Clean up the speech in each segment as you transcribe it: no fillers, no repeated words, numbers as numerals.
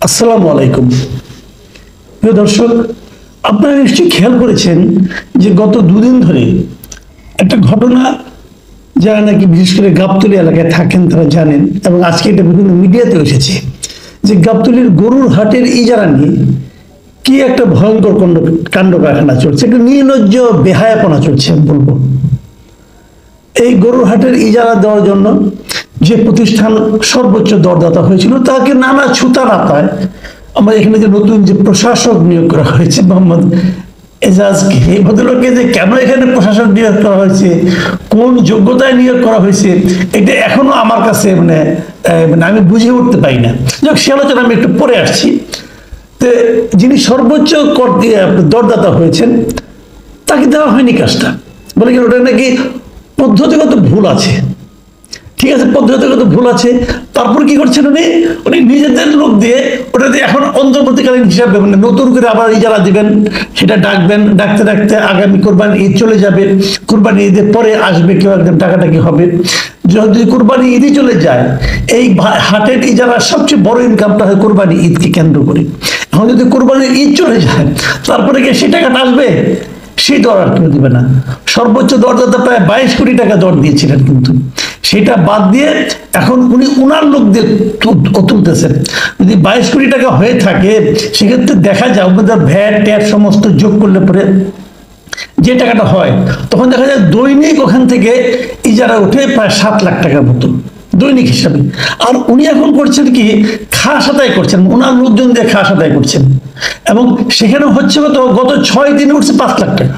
আসসালামু আলাইকুম। প্রিয় দর্শক, আপনারা নিশ্চয়ই খেয়াল করেছেন যে গত দুদিন ধরে একটা ঘটনা, যারা নাকি বিশেষ করে গাবতলী এলাকায় থাকেন তারা জানেন, এবং আজকে এটা বিভিন্ন মিডিয়াতে এসেছে যে গাবতলীর গরুর হাটের ইজারা নিয়ে কি একটা ভয়ঙ্কর কাণ্ড কারখানা চলছে, একটা নির্লজ্জ বেহায়াপনা চলছে আমি বলবো। এই গরুর হাটের ইজারা দেওয়ার জন্য যে প্রতিষ্ঠান সর্বোচ্চ দরদাতা হয়েছিল তাকে নানা ছুতা নাতায় আমার এখানে যে নতুন যে প্রশাসক নিয়োগ করা হয়েছে মোহাম্মদ এজাজকে, এই ভদ্রলোককে যে কেন এখানে প্রশাসক নিয়োগ করা হয়েছে, কোন যোগ্যতায় নিয়োগ করা হয়েছে, এটা এখনো আমার কাছে মানে আমি বুঝে উঠতে পারি না। যাক, সে আলোচনা আমি একটু পরে আসছি। তো যিনি সর্বোচ্চ কর দিয়ে দরদাতা হয়েছেন তাকে দেওয়া হয়নি কাজটা, বলে কি ওটা নাকি পদ্ধতিগত ভুল আছে। ঠিক আছে, পদ্ধতিগত ভুল আছে, তারপর কি করছেন উনি নিজেদের লোক দিয়ে ওটা দিয়ে এখন অন্তর্বর্তীকালীন হিসাবে মানে নতুন করে আবার ইজারা দিবেন, সেটা ডাকবেন, ডাকতে ডাকতে আগামী কোরবানি ঈদ চলে যাবে, কোরবানি ঈদের পরে আসবে কেউ একদম টাকাটা কি হবে। যদি কোরবানি ঈদই চলে যায়, এই হাটের ইজারার সবচেয়ে বড় ইনকামটা হয় কোরবানি ঈদকে কেন্দ্র করে। এখন যদি কোরবানির ঈদ চলে যায়, তারপরে কি সেই টাকাটা আসবে? সেই দর আর কেউ দিবে না। সর্বোচ্চ দরদাতা প্রায় 22 কোটি টাকা দর দিয়েছিলেন, কিন্তু সেটা বাদ দিয়ে এখন উনি উনার লোক দিয়ে তুলতেছেন। যদি 22 কোটি টাকা হয়ে থাকে, সেক্ষেত্রে দেখা যায় আমাদের ভ্যাট ট্যাট সমস্ত যোগ করলে পরে যে টাকাটা হয়, তখন দেখা যায় দৈনিক ওখান থেকে ইজারা উঠে প্রায় 7 লাখ টাকার মতো দৈনিক হিসাবে। আর উনি এখন করছেন কি, খাস আদায় করছেন, ওনার লোকজন দিয়ে খাস আদায় করছেন, এবং সেখানে হচ্ছে গত 6 দিনে উঠছে 5 লাখ টাকা।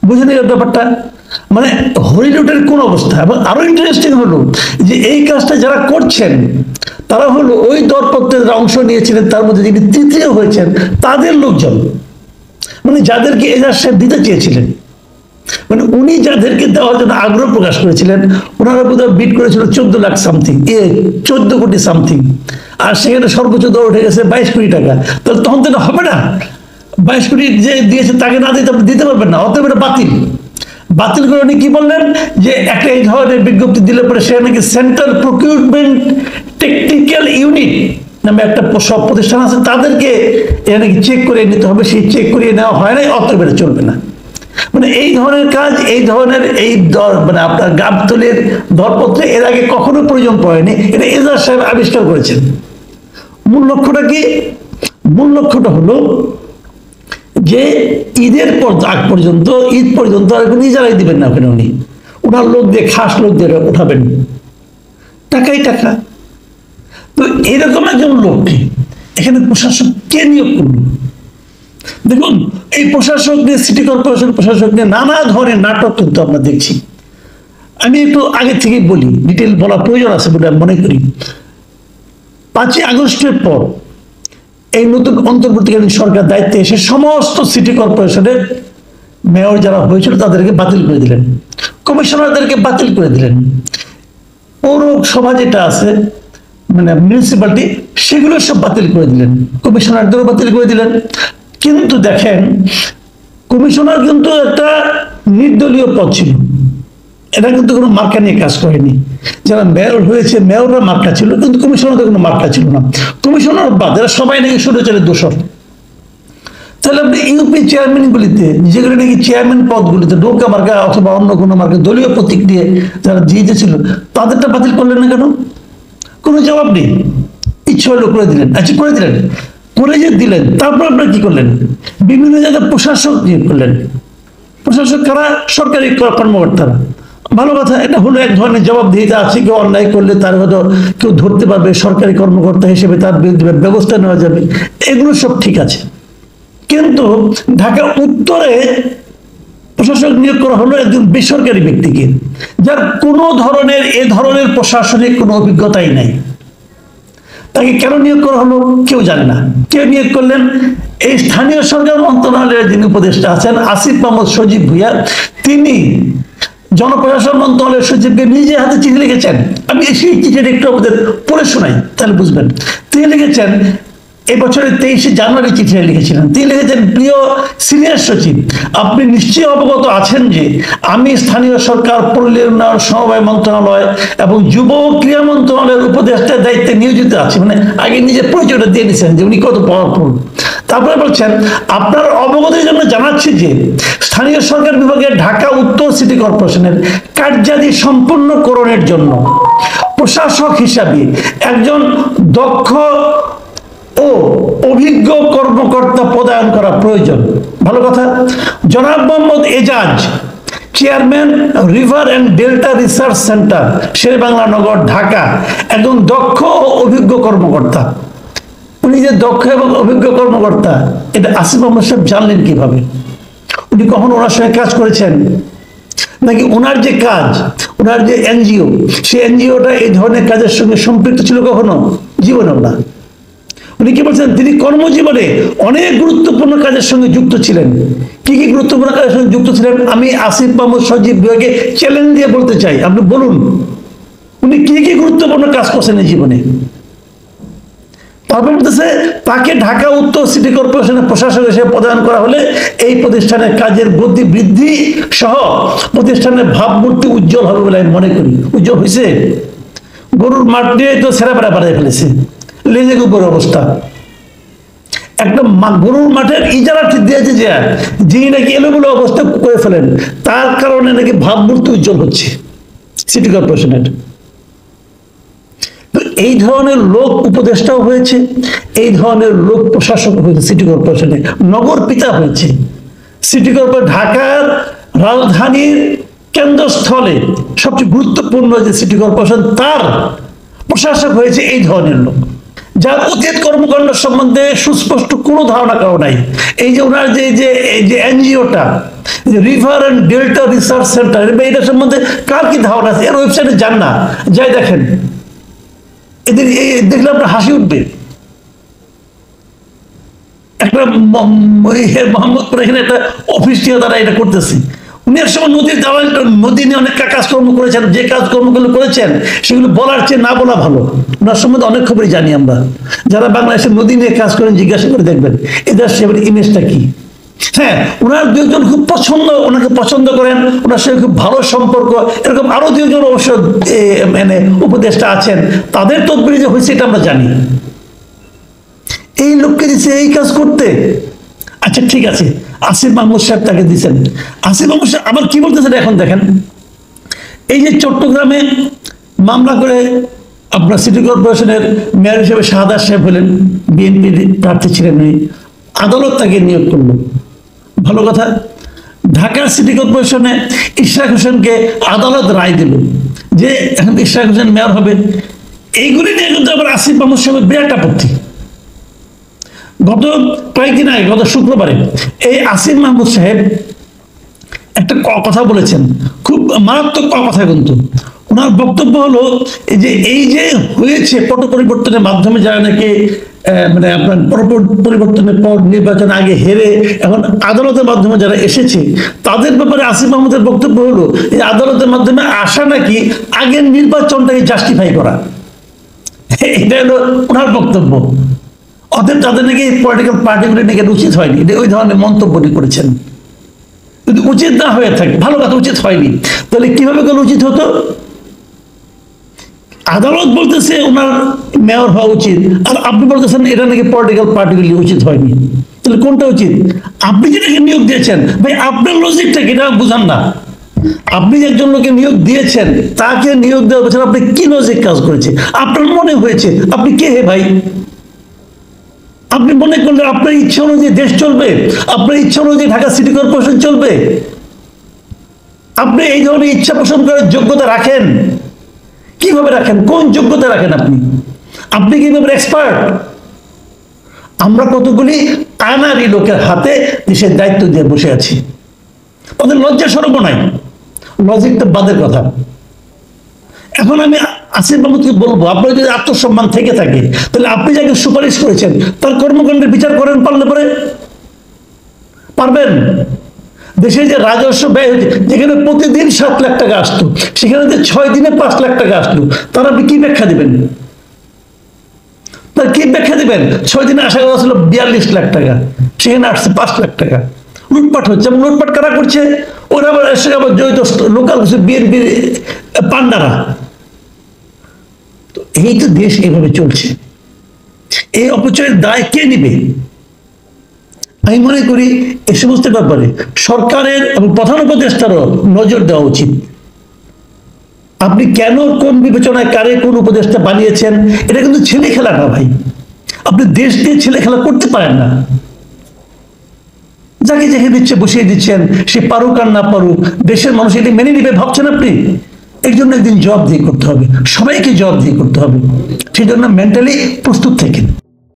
বুঝলেন এই ব্যাপারটা? মানে হরিলুটের কোন অবস্থা। এবং আরো ইন্টারেস্টিং হলো যে এই কাজটা যারা করছেন তারা হলো ওই দরপত্রের অংশ নিয়েছিলেন, তার মধ্যে যিনি তৃতীয় হয়েছেন তাদের লোকজন, মানে যাদেরকে এজাজ সাহেব দিতে চেয়েছিলেন, মানে উনি যাদেরকে দেওয়ার জন্য আগ্রহ প্রকাশ করেছিলেন, ওনারা বোধহয় বিট করেছিল 14 লাখ সামথিং, 14 কোটি সামথিং, আর সেখানে সর্বোচ্চ দর উঠে গেছে 22 কোটি টাকা। তাহলে তখন তো এটা হবে না। 22 কোটি যে দিয়েছে তাকে না দিতে পারবেন না, অতএব এটা বাতিল। বাতিল করে উনি কি বললেন যে একটা এই ধরনের বিজ্ঞপ্তি দিলে পরে সে নাকি সেন্ট্রাল প্রকিউরমেন্ট টেকনিক্যাল ইউনিট নামে একটা সব প্রতিষ্ঠান আছে, তাদেরকে এটা নাকি চেক করে নিতে হবে, সেই চেক করিয়ে নেওয়া হয় নাই, অতএব এটা চলবে না। মানে এই ধরনের কাজ, এই ধরনের এই দর মানে আপনার গাবতলীর দরপত্রে এর আগে কখনো প্রয়োজন পড়েনি, এটা এজাজ সাহেব আবিষ্কার করেছেন। মূল লক্ষ্যটা কি? মূল লক্ষ্যটা হলো যে ঈদের পর আগ পর্যন্ত, ঈদ পর্যন্ত আর কোনো ইজারাই দিবেন না ওখানে উনি, ওনার লোক দিয়ে খাস লোক দিয়ে উঠাবেন, টাকাই টাকা। তো এরকম একজন লোককে এখানে প্রশাসক কে নিয়োগ করলো? দেখুন, এই প্রশাসক নিয়ে, সিটি কর্পোরেশন প্রশাসক নিয়ে নানা ধরনের নাটক কিন্তু আমরা দেখছি। আমি একটু আগে থেকে বলি, ডিটেল বলা প্রয়োজন আছে বলে আমি মনে করি। 5ই আগস্টের পর এই নতুন অন্তর্বর্তীকালীন সরকার দায়িত্বে এসে সমস্ত সিটি কর্পোরেশনের মেয়র যারা হয়েছিল তাদেরকে বাতিল করে দিলেন, কমিশনারদেরকে বাতিল করে দিলেন, পৌরসভা যেটা আছে মানে মিউনিসিপ্যালিটি, সেগুলো সব বাতিল করে দিলেন, কমিশনারদেরও বাতিল করে দিলেন। কিন্তু দেখেন, কমিশনার কিন্তু একটা নির্দলীয় পদ ছিল, এটা কিন্তু কোনো মার্কা নিয়ে কাজ করেনি। যারা মেয়র হয়েছে, মেয়ররা মার্কা ছিল, কিন্তু কমিশনারদের কোনো মার্কা ছিল না। কমিশনার বাদ এরা সবাই নাকি স্বৈরাচারের দোষর। তাহলে আপনি ইউপি চেয়ারম্যানগুলিতে, যেগুলো নাকি চেয়ারম্যান পদগুলিতে নৌকা মার্কা অথবা অন্য কোনো মার্কা দলীয় প্রতীক দিয়ে যারা জিতেছিল, তাদেরটা বাতিল করলেন না কেন? কোনো জবাব নেই। ইচ্ছে হলো করে দিলেন। আচ্ছা, করে দিলেন, করে যে দিলেন, তারপর আপনারা কি করলেন? বিভিন্ন জায়গায় প্রশাসক নিয়োগ করলেন। প্রশাসক কারা? সরকারি কর্মকর্তারা। ভালো কথা, এটা হলো এক ধরনের জবাবদিহিতা আছে। কেউ অন্যায় করলে তার হয়তো কেউ ধরতে পারবে, সরকারি কর্মকর্তা হিসেবে তার বিরুদ্ধে ব্যবস্থা নেওয়া যাবে, এগুলো সব ঠিক আছে। কিন্তু ঢাকা উত্তরে প্রশাসক নিয়োগ করা হলো একজন বেসরকারি ব্যক্তিকে, যার কোনো ধরনের এ ধরনের প্রশাসনিক কোনো অভিজ্ঞতাই নাই। তাকে কেন নিয়োগ করা হলো কেউ জানে না। কে নিয়োগ করলেন? এই স্থানীয় সরকার মন্ত্রণালয়ের যিনি উপদেষ্টা আছেন আসিফ মোহাম্মদ সজীব ভুইয়া, তিনি জনপ্রশাসন মন্ত্রণালয়ের সচিবকে নিজে হাতে চিঠি লিখেছেন। আমি সেই চিঠিটা একটু আমাদের পড়ে শোনাই, তাহলে বুঝবেন। তিনি লিখেছেন, এই বছরের 23শে জানুয়ারি চিঠি লিখেছিলেন। তিনি লিখেছেন, প্রিয় সিনিয়র সচিব, আপনি নিশ্চয়ই অবগত আছেন যে আমি স্থানীয় সরকার, পল্লী উন্নয়ন, সমবায় মন্ত্রণালয় এবং যুব ও ক্রীড়া মন্ত্রণালয়ের উপদেষ্টার দায়িত্বে নিয়োজিত আছি। মানে আগে নিজের পরিচয়টা দিয়ে নিচ্ছেন যে উনি কত পাওয়ারফুল। তারপরে বলছেন, আপনার অবগতির জন্য জানাচ্ছি যে স্থানীয় সরকার বিভাগের ঢাকা উত্তর সিটি কর্পোরেশনের কার্যাদি সম্পূর্ণকরণের জন্য প্রশাসক হিসাবে একজন দক্ষ ও অভিজ্ঞ কর্মকর্তা প্রদান করা প্রয়োজন। ভালো কথা। জনাব Mohammad Ejaz, chairman, river and delta research centre, Sher-e-Bangla Nagar, Dhaka, একজন দক্ষ ও অভিজ্ঞ কর্মকর্তা। উনি যে দক্ষ এবং অভিজ্ঞ কর্মকর্তা, এটা আসিফ আহমদ সাহেব জানলেন কিভাবে? উনি কখন ওনার সঙ্গে কাজ করেছেন? নাকি ওনার যে কাজ, ওনার যে এনজিও, সেই এনজিওটা এই ধরনের কাজের সঙ্গে সম্পৃক্ত ছিল কখনো? জীবনেও না। উনি কি বলছেন? তিনি কর্মজীবনে অনেক গুরুত্বপূর্ণ কাজের সঙ্গে যুক্ত ছিলেন। কি কি গুরুত্বপূর্ণ কাজের সঙ্গে যুক্ত ছিলেন আমি আসিফ মাহমুদ সজীব বিভাগে চ্যালেঞ্জ দিয়ে বলতে চাই, আপনি বলুন উনি কি কি গুরুত্বপূর্ণ কাজ করছেন এই জীবনে। তারপর বলতেছে, তাকে ঢাকা উত্তর সিটি কর্পোরেশনের প্রশাসক হিসেবে প্রদান করা হলে এই প্রতিষ্ঠানের কাজের গতি বৃদ্ধি সহ প্রতিষ্ঠানের ভাবমূর্তি উজ্জ্বল হবে বলে আমি মনে করি। উজ্জ্বল হয়েছে? গরুর মাঠ দিয়ে তো ছেঁড়া পেড়া বাড়িয়ে ফেলেছে, লেজে উপর অবস্থা। একটা গরুর মাঠের ইজারা ঠিক দিয়েছে যে যিনি নাকি এলোমেলো অবস্থা করে ফেলেন, তার কারণে নাকি ভাবমূর্তি উজ্জ্বল হচ্ছে সিটি কর্পোরেশনের। এই ধরনের লোক উপদেষ্টাও হয়েছে, এই ধরনের লোক প্রশাসক হয়েছে সিটি কর্পোরেশনে, নগর পিতা হয়েছে। সিটি কর্পোরেশন ঢাকার রাজধানীর কেন্দ্রস্থলে সবচেয়ে গুরুত্বপূর্ণ যে সিটি কর্পোরেশন, তার প্রশাসক হয়েছে এই ধরনের লোক, যার অতীত কর্মকাণ্ড সম্বন্ধে সুস্পষ্ট কোনো ধারণা কারো নাই। এই যে ওনার যে এনজিওটা, river and delta research centre, এটা সম্বন্ধে কার কি ধারণা আছে? এর ওয়েবসাইটে যান না, যাই দেখেন, এদের দেখলে আপনার হাসি উঠবে। একটা মোহাম্মদপুর এখানে একটা অফিস দিয়ে তারা এটা করতেছে। উনি এক সময় নদীর দালাল, নদী নিয়ে অনেক কাজকর্ম করেছেন, যে কাজকর্মগুলো করেছেন সেগুলো বলার চেয়ে না বলা ভালো। ওনার সম্বন্ধে অনেক খবরই জানি আমরা। যারা বাংলাদেশের নদী নিয়ে কাজ করেন জিজ্ঞাসা করে দেখবেন এদের সেবার ইমেজটা কি। হ্যাঁ, ওনার দুজন খুব পছন্দ, ওনাকে পছন্দ করেন, ওনার সঙ্গে খুব ভালো সম্পর্ক, এরকম আরো দুজন অবশ্য মানে উপদেষ্টা আছেন, তাদের তদবিরে যে হয়েছে এটা আমরা জানি। এই লোককে দিচ্ছে এই কাজ করতে। আচ্ছা ঠিক আছে, আসিফ মাহমুদ সাহেব তাকে দিচ্ছেন। আসিফ মাহমুদ সাহেব আবার কি বলতেছেন এখন দেখেন। এই যে চট্টগ্রামে মামলা করে আপনার সিটি কর্পোরেশনের মেয়র হিসেবে শাহাদাত সাহেব হলেন, বিএনপির প্রার্থী ছিলেন উনি, আদালত তাকে নিয়োগ করলো। ভালো কথা। ঢাকা সিটি কর্পোরেশনে ইশরাক হোসেনকে আদালত রায় দিল যে এখন ইশরাক হোসেন মেয়র হবে। এইগুলি নিয়ে কিন্তু আবার আসিফ মাহমুদ সাহেবের বিরাট আপত্তি। গত কয়েকদিন আগে, গত শুক্রবারে এই আসিফ মাহমুদ সাহেব একটা কথা বলেছেন, খুব মারাত্মক কথা। কিন্তু ওনার বক্তব্য হলো এই যে হয়েছে পট পরিবর্তনের মাধ্যমে যারা নাকি মানে আপনার পরিবর্তনের পর নির্বাচন আগে হেরে এখন আদালতের মাধ্যমে যারা এসেছে, তাদের ব্যাপারে আসিফ মাহমুদের বক্তব্য হলো এই আদালতের মাধ্যমে আসা নাকি আগের নির্বাচনটাকে জাস্টিফাই করা। এটা হলো ওনার বক্তব্য। অতএব তাদের নাকি পলিটিক্যাল পার্টিগুলি নাকি উচিত হয়নি, ওই ধরনের মন্তব্যটি করেছেন। যদি উচিত না হয়ে থাকে, ভালো কথা, উচিত হয়নি, তাহলে কিভাবে করলে উচিত হতো? আদালত বলতেছে ওনার মেয়র হওয়া উচিত, আর আপনি বলতেছেন এটা নাকি পলিটিক্যাল পার্টিগুলি উচিত হয়নি। তাহলে কোনটা উচিত? আপনি যেটাকে নিয়োগ দিয়েছেন, ভাই আপনার লজিকটা কি এটা বুঝান না। আপনি একজন লোকে নিয়োগ দিয়েছেন, তাকে নিয়োগ দেওয়ার পেছনে আপনি কি লজিক কাজ করেছে? আপনার মনে হয়েছে, আপনি কে হে ভাই? আপনি মনে করলে আপনার ইচ্ছা অনুযায়ী দেশ চলবে, আপনার ইচ্ছা অনুযায়ী ঢাকা সিটি কর্পোরেশন চলবে? আপনি এই ধরনের ইচ্ছা পোষণ করার যোগ্যতা রাখেন? কিভাবে রাখেন? কোন যোগ্যতা রাখেন আপনি? আপনি কি ব্যাপারে এক্সপার্ট? আমরা কতগুলি আনারি লোকের হাতে দেশের দায়িত্ব দিয়ে বসে আছি, ওদের লজ্জা শরম নাই, লজিক তো বাদের কথা। এখন আমি আসিফ মাহমুদকে বলবো, আপনার যদি আত্মসম্মান থেকে থাকে তাহলে আপনি যাকে সুপারিশ করেছেন তার কর্মকাণ্ডের বিচার করেন, পারলে পরে পারবেন? দেশে যে রাজস্ব ব্যয় হচ্ছে, যেখানে প্রতিদিন 7 লাখ টাকা আসতো, সেখানে যে 6 দিনে 5 লাখ টাকা আসলো, তার আপনি কি ব্যাখ্যা দিবেন? তার কি ব্যাখ্যা দেবেন? 6 দিনে আশা করা ছিল 42 লাখ টাকা, সেখানে আসছে 5 লাখ টাকা। লুটপাট হচ্ছে, এবং লুটপাট কারা করছে? ওরা আবার এসে আবার জড়িত লোকাল কিছু বিএনপির পান্ডারা। তো এই তো দেশ এইভাবে চলছে। এই অপচয়ের দায় কে নিবে? আমি মনে করি এ সমস্ত ব্যাপারে সরকারের এবং প্রধান উপদেষ্টারও নজর দেওয়া উচিত। আপনি কেন কোন বিবেচনায় কারে কোন উপদেষ্টা বানিয়েছেন, এটা কিন্তু ছেলে খেলা না ভাই। আপনি দেশ দিয়ে ছেলে খেলা করতে পারেন না। যাকে যেখানে দিচ্ছে বসিয়ে দিচ্ছেন, সে পারুক আর না পারুক, দেশের মানুষ এটি মেনে নিবে ভাবছেন আপনি? এর জন্য একদিন জবাবদিহি করতে হবে, সবাইকে জবাবদিহি করতে হবে। সেই জন্য মেন্টালি প্রস্তুত থাকেন।